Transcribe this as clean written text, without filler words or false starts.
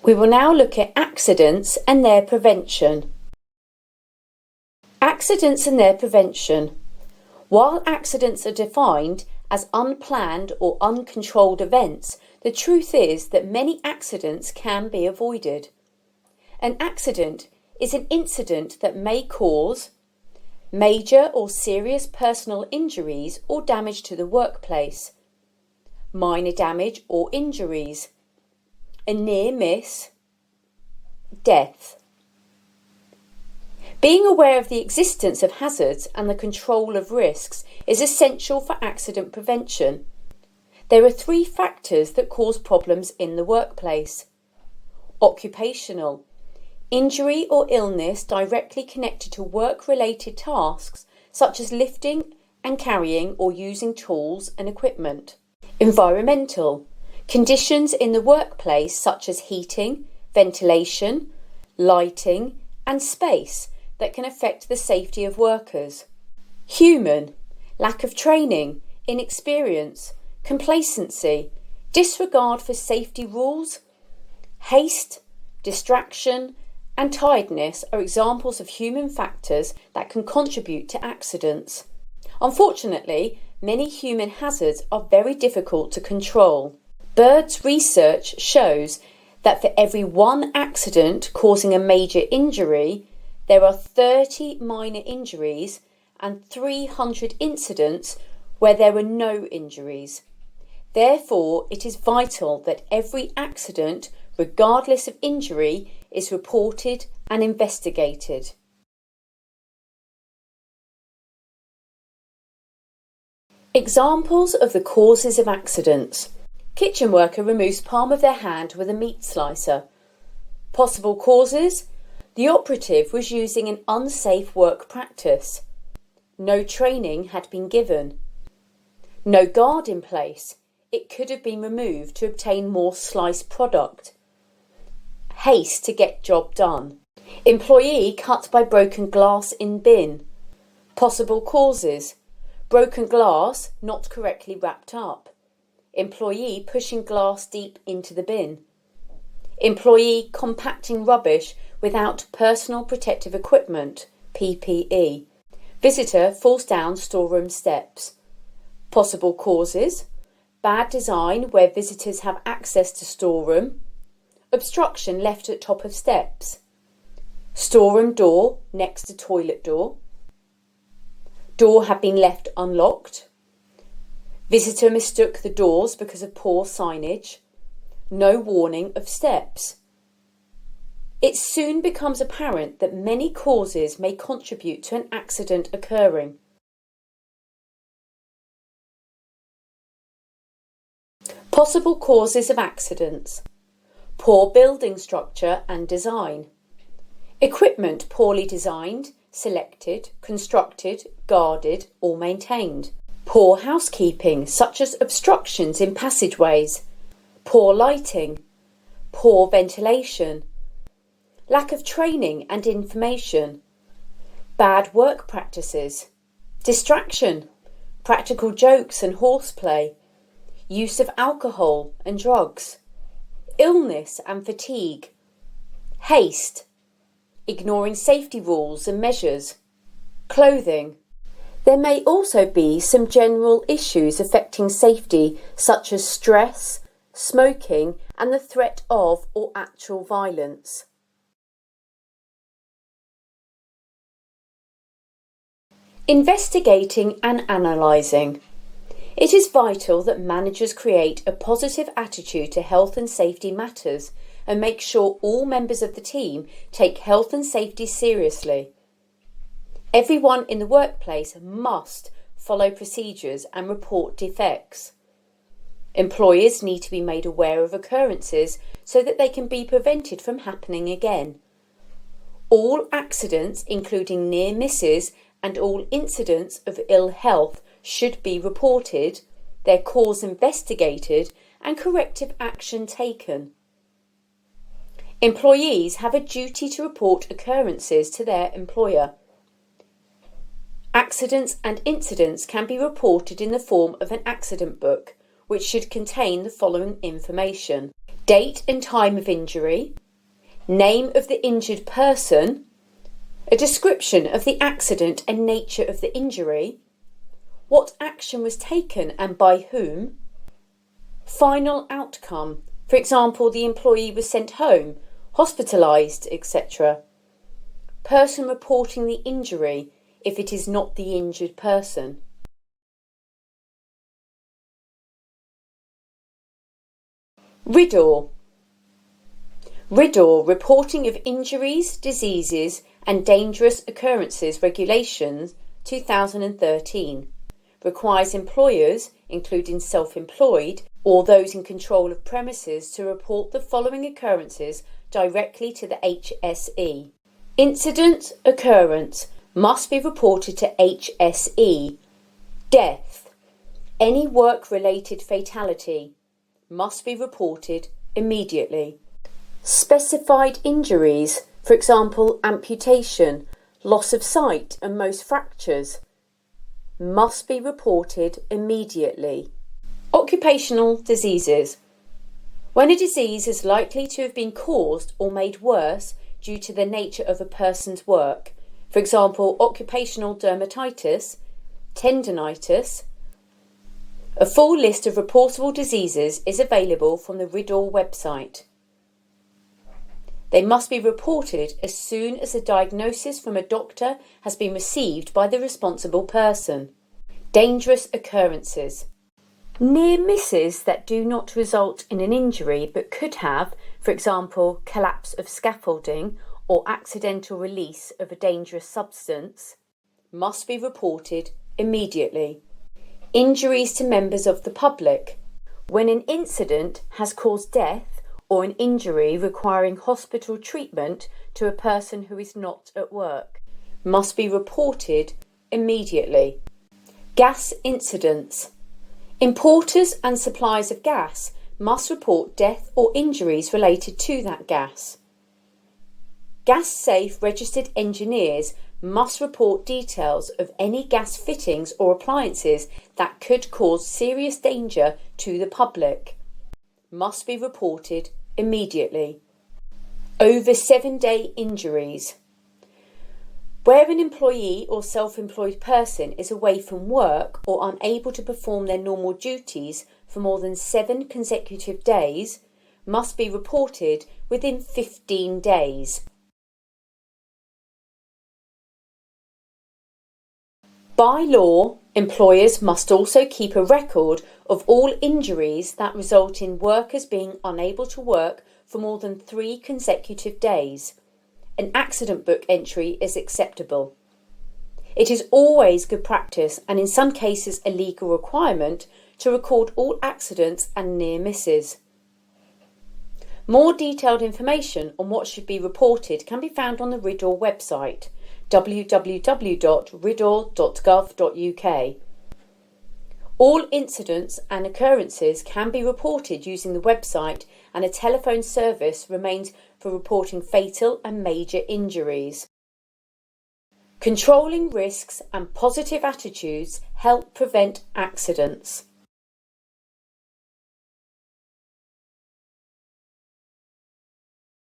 We will now look at accidents and their prevention. Accidents and their prevention. While accidents are defined as unplanned or uncontrolled events, the truth is that many accidents can be avoided. An accident is an incident that may cause major or serious personal injuries or damage to the workplace, minor damage or injuries, a near miss, death. Being aware of the existence of hazards and the control of risks is essential for accident prevention. There are 3 factors that cause problems in the workplace. Occupational. Injury or illness directly connected to work-related tasks such as lifting and carrying or using tools and equipment. Environmental. Conditions in the workplace such as heating, ventilation, lighting and space that can affect the safety of workers. Human. Lack of training, inexperience, complacency, disregard for safety rules, haste, distraction and tiredness are examples of human factors that can contribute to accidents. Unfortunately, many human hazards are very difficult to control. Bird's research shows that for every 1 accident causing a major injury, there are 30 minor injuries and 300 incidents where there were no injuries. Therefore, it is vital that every accident, regardless of injury, is reported and investigated. Examples of the causes of accidents. Kitchen worker removes palm of their hand with a meat slicer. Possible causes: the operative was using an unsafe work practice. No training had been given. No guard in place. It could have been removed to obtain more sliced product. Haste to get job done. Employee cut by broken glass in bin. Possible causes: broken glass not correctly wrapped up. Employee pushing glass deep into the bin. Employee compacting rubbish without personal protective equipment, PPE. Visitor falls down storeroom steps. Possible causes: bad design where visitors have access to storeroom. Obstruction left at top of steps. Storeroom door next to toilet door. Door had been left unlocked. Visitor mistook the doors because of poor signage. No warning of steps. It soon becomes apparent that many causes may contribute to an accident occurring. Possible causes of accidents: poor building structure and design. Equipment poorly designed, selected, constructed, guarded or maintained. Poor housekeeping, such as obstructions in passageways. Poor lighting. Poor ventilation. Lack of training and information. Bad work practices. Distraction. Practical jokes and horseplay. Use of alcohol and drugs. Illness and fatigue. Haste. Ignoring safety rules and measures. Clothing. There may also be some general issues affecting safety, such as stress, smoking, and the threat of or actual violence. Investigating and analysing. It is vital that managers create a positive attitude to health and safety matters and make sure all members of the team take health and safety seriously. Everyone in the workplace must follow procedures and report defects. Employers need to be made aware of occurrences so that they can be prevented from happening again. All accidents, including near misses and all incidents of ill health, should be reported, their cause investigated and corrective action taken. Employees have a duty to report occurrences to their employer. Accidents and incidents can be reported in the form of an accident book, which should contain the following information: date and time of injury, name of the injured person, a description of the accident and nature of the injury, what action was taken and by whom, final outcome, for example, the employee was sent home, hospitalised, etc. Person reporting the injury if it is not the injured person. RIDDOR. RIDDOR, Reporting of Injuries, Diseases and Dangerous Occurrences Regulations 2013, requires employers, including self-employed or those in control of premises, to report the following occurrences directly to the HSE. Incident occurrence must be reported to HSE. Death, any work-related fatality, must be reported immediately. Specified injuries, for example amputation, loss of sight and most fractures, must be reported immediately. Occupational diseases. When a disease is likely to have been caused or made worse due to the nature of a person's work, for example occupational dermatitis, tendinitis. A full list of reportable diseases is available from the RIDDOR website. They must be reported as soon as a diagnosis from a doctor has been received by the responsible person. Dangerous occurrences. Near misses that do not result in an injury but could have, for example, collapse of scaffolding or accidental release of a dangerous substance, must be reported immediately. Injuries to members of the public. When an incident has caused death or an injury requiring hospital treatment to a person who is not at work, must be reported immediately. Gas incidents. Importers and suppliers of gas must report death or injuries related to that gas. Gas-safe registered engineers must report details of any gas fittings or appliances that could cause serious danger to the public. Must be reported immediately. Over 7-day injuries. Where an employee or self-employed person is away from work or unable to perform their normal duties for more than 7 consecutive days, must be reported within 15 days. By law, employers must also keep a record of all injuries that result in workers being unable to work for more than 3 consecutive days. An accident book entry is acceptable. It is always good practice, and in some cases a legal requirement, to record all accidents and near misses. More detailed information on what should be reported can be found on the RIDDOR website, www.riddor.gov.uk. All incidents and occurrences can be reported using the website, and a telephone service remains for reporting fatal and major injuries. Controlling risks and positive attitudes help prevent accidents.